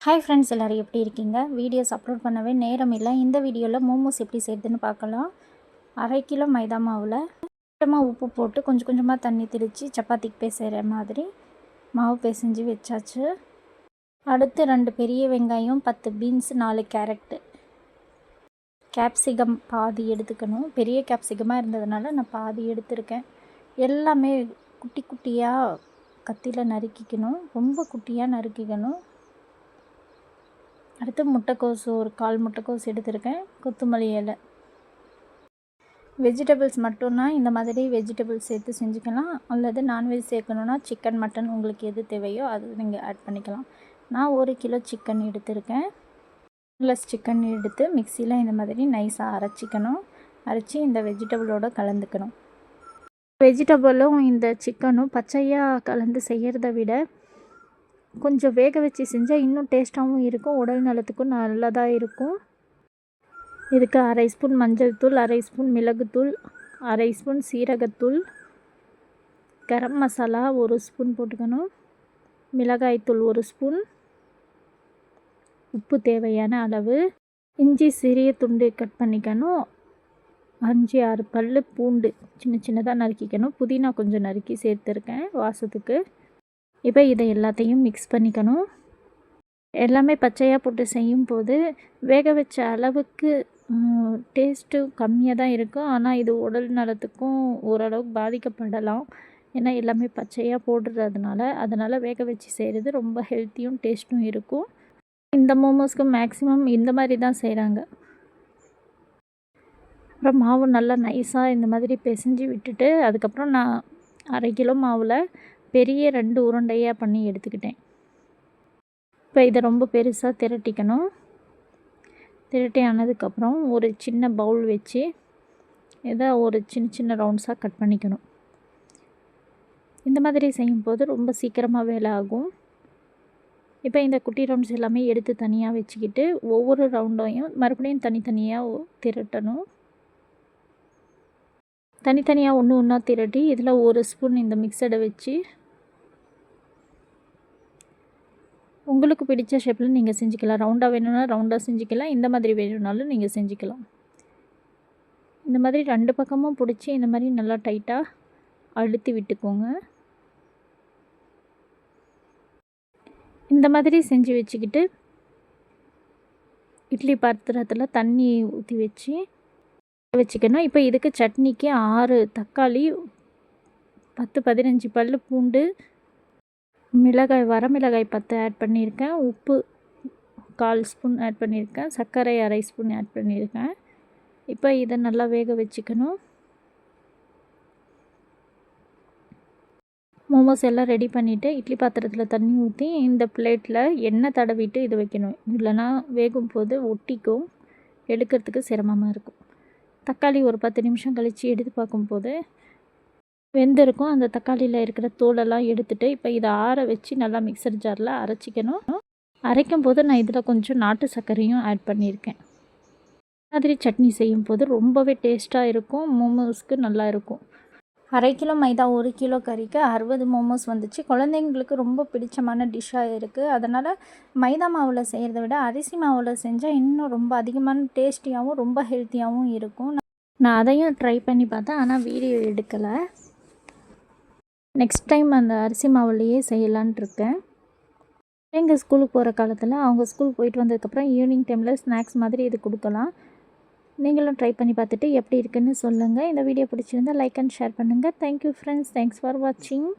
Hi friends, எல்லோரும் எப்படி இருக்கீங்க? வீடியோஸ் அப்லோட் பண்ணவே நேரம் இல்லை. இந்த வீடியோவில் மோமோஸ் எப்படி செய்யுதுன்னு பார்க்கலாம். 1/2 கிலோ மைதா மாவில் கொஞ்சமாக உப்பு போட்டு கொஞ்சம் கொஞ்சமாக தண்ணி தெளித்து சப்பாத்திக்கு பேசுகிற மாதிரி மாவு பிசைஞ்சு வச்சாச்சு. அடுத்து 2 பெரிய வெங்காயம், 10 பீன்ஸ், 4 கேரட்டு, கேப்சிகம் பாதி எடுத்துக்கணும். பெரிய கேப்சிகமாக இருந்ததுனால நான் பாதி எடுத்திருக்கேன். எல்லாமே குட்டி குட்டியாக கத்தியில் நறுக்கிக்கணும். ரொம்ப குட்டியாக நறுக்கிக்கணும். அடுத்து முட்டைக்கோஸ், ஒரு 1/4 முட்டைக்கோஸ் எடுத்திருக்கேன். கொத்தமல்லி இலை. வெஜிடபிள்ஸ் மட்டும்னா இந்த மாதிரி வெஜிடபிள்ஸ் சேர்த்து செஞ்சுக்கலாம். அல்லது நான்வெஜ் சேர்க்கணுன்னா சிக்கன், மட்டன் உங்களுக்கு எது தேவையோ அது நீங்கள் ஆட் பண்ணிக்கலாம். நான் 1 கிலோ சிக்கன் எடுத்திருக்கேன். ப்ளஸ் சிக்கன் எடுத்து மிக்சியில் இந்த மாதிரி நைஸாக அரைச்சிக்கணும். அரைச்சி இந்த வெஜிடபிளோடு கலந்துக்கணும். வெஜிடபிளும் இந்த சிக்கனும் பச்சையாக கலந்து செய்கிறத விட கொஞ்சம் வேக வச்சு செஞ்சால் இன்னும் டேஸ்ட்டாகவும் இருக்கும். உடல் நலத்துக்கும் நல்லதாக இருக்கும். இதுக்கு 1/2 ஸ்பூன் மஞ்சள் தூள், 1/2 ஸ்பூன் மிளகுத்தூள், 1/2 ஸ்பூன் சீரகத்தூள், கரம் மசாலா 1 ஸ்பூன் போட்டுக்கணும், மிளகாய்த்தூள் 1 ஸ்பூன், உப்பு தேவையான அளவு, இஞ்சி சிறிய துண்டு கட் பண்ணிக்கணும், 5-6 பல் பூண்டு சின்ன சின்னதாக நறுக்கிக்கணும், புதினா கொஞ்சம் நறுக்கி சேர்த்துருக்கேன் வாசத்துக்கு. இப்போ இதை எல்லாத்தையும் மிக்ஸ் பண்ணிக்கணும். எல்லாமே பச்சையாக போட்டு செய்யும்போது வேக வச்ச அளவுக்கு டேஸ்ட்டு கம்மியாக தான் இருக்கும். ஆனால் இது உடல் நலத்துக்கும் ஓரளவுக்கு பாதிக்கப்படலாம். ஏன்னா எல்லாமே பச்சையாக போடுறதுனால. அதனால் வேக வச்சு செய்கிறது ரொம்ப ஹெல்த்தியும் டேஸ்ட்டும் இருக்கும். இந்த மோமோஸ்க்கு மேக்ஸிமம் இந்த மாதிரி தான் செய்கிறாங்க. அப்புறம் மாவு நல்லா நைஸாக இந்த மாதிரி பிசைஞ்சு விட்டுட்டு அதுக்கப்புறம் நான் 1/2 கிலோ மாவில் பெரிய 2 உருண்டையாக பண்ணி எடுத்துக்கிட்டேன். இப்போ இதை ரொம்ப பெருசாக திரட்டிக்கணும். திரட்டி ஆனதுக்கப்புறம் ஒரு சின்ன பவுல் வச்சு இதை ஒரு சின்ன சின்ன ரவுண்ட்ஸாக கட் பண்ணிக்கணும். இந்த மாதிரி செய்யும்போது ரொம்ப சீக்கிரமாக வேலை ஆகும். இப்போ இந்த குட்டி ரவுண்ட்ஸ் எல்லாமே எடுத்து தனியாக வச்சுக்கிட்டு ஒவ்வொரு ரவுண்டையும் மறுபடியும் தனித்தனியாக திரட்டணும். தனித்தனியாக ஒன்று ஒன்றா திரட்டி இதில் 1 ஸ்பூன் இந்த மிக்சடை வச்சு உங்களுக்கு பிடிச்ச ஷேப்பில் நீங்கள் செஞ்சுக்கலாம். ரவுண்டாக வேணும்னா ரவுண்டாக செஞ்சுக்கலாம். இந்த மாதிரி வேணும்னாலும் நீங்கள் செஞ்சுக்கலாம். இந்த மாதிரி 2 பக்கமும் பிடிச்சி இந்த மாதிரி நல்லா டைட்டாக அழுத்தி விட்டுக்கோங்க. இந்த மாதிரி செஞ்சு வச்சுக்கிட்டு இட்லி பாத்திரத்தில் தண்ணி ஊற்றி வச்சுக்கணும். இப்போ இதுக்கு சட்னிக்கு 6 தக்காளி, 10-15 பல் பூண்டு, மிளகாய் வரமிளகாய் 10 ஆட் பண்ணியிருக்கேன், உப்பு 1/4 ஸ்பூன் ஆட் பண்ணியிருக்கேன், சர்க்கரை 1/2 ஸ்பூன் ஆட் பண்ணியிருக்கேன். இப்போ இதை நல்லா வேக வச்சுக்கணும். மோமோஸ் எல்லாம் ரெடி பண்ணிவிட்டு இட்லி பாத்திரத்தில் தண்ணி ஊற்றி இந்த பிளேட்டில் எண்ணெய் தடவிட்டு இது வைக்கணும். இல்லைனா வேகும் போது ஒட்டிக்கும், எடுக்கிறதுக்கு சிரமமாக இருக்கும். தக்காளி ஒரு 10 நிமிஷம் கழித்து எடுத்து பார்க்கும்போது வெந்திருக்கும். அந்த தக்காளியில் இருக்கிற தோலெல்லாம் எடுத்துகிட்டு இப்போ இதை ஆற வச்சு நல்லா மிக்சர் ஜாரில் அரைச்சிக்கணும். அரைக்கும் போது நான் இதில் கொஞ்சம் நாட்டு சர்க்கரையும் ஆட் பண்ணியிருக்கேன். மாதிரி சட்னி செய்யும் போது ரொம்பவே டேஸ்ட்டாக இருக்கும். மோமோஸ்க்கு நல்லா இருக்கும். 1/2 கிலோ மைதா, 1 கிலோ கறிக்கு 60 மோமோஸ் வந்துச்சு. குழந்தைங்களுக்கு ரொம்ப பிடிச்சமான டிஷ்ஷாக இருக்குது. அதனால் மைதா மாவில் செய்கிறத விட அரிசி மாவில் செஞ்சால் இன்னும் ரொம்ப அதிகமான டேஸ்டியாகவும் ரொம்ப ஹெல்த்தியாகவும் இருக்கும். நான் அதையும் ட்ரை பண்ணி பார்த்தேன், ஆனால் வீடியோ எடுக்கலை. நெக்ஸ்ட் டைம் அந்த அரிசி மாவுலேயே செய்யலான்ட்டு இருக்கேன். எங்கள் ஸ்கூலுக்கு போகிற காலத்தில் அவங்க ஸ்கூல் போயிட்டு வந்ததுக்கப்புறம் ஈவினிங் டைமில் ஸ்நாக்ஸ் மாதிரி இது கொடுக்கலாம். நீங்களும் ட்ரை பண்ணி பார்த்துட்டு எப்படி இருக்குன்னு சொல்லுங்கள். இந்த வீடியோ பிடிச்சிருந்தால் லைக் அண்ட் ஷேர் பண்ணுங்கள். Thank you friends. தேங்க்ஸ் ஃபார் வாட்சிங்.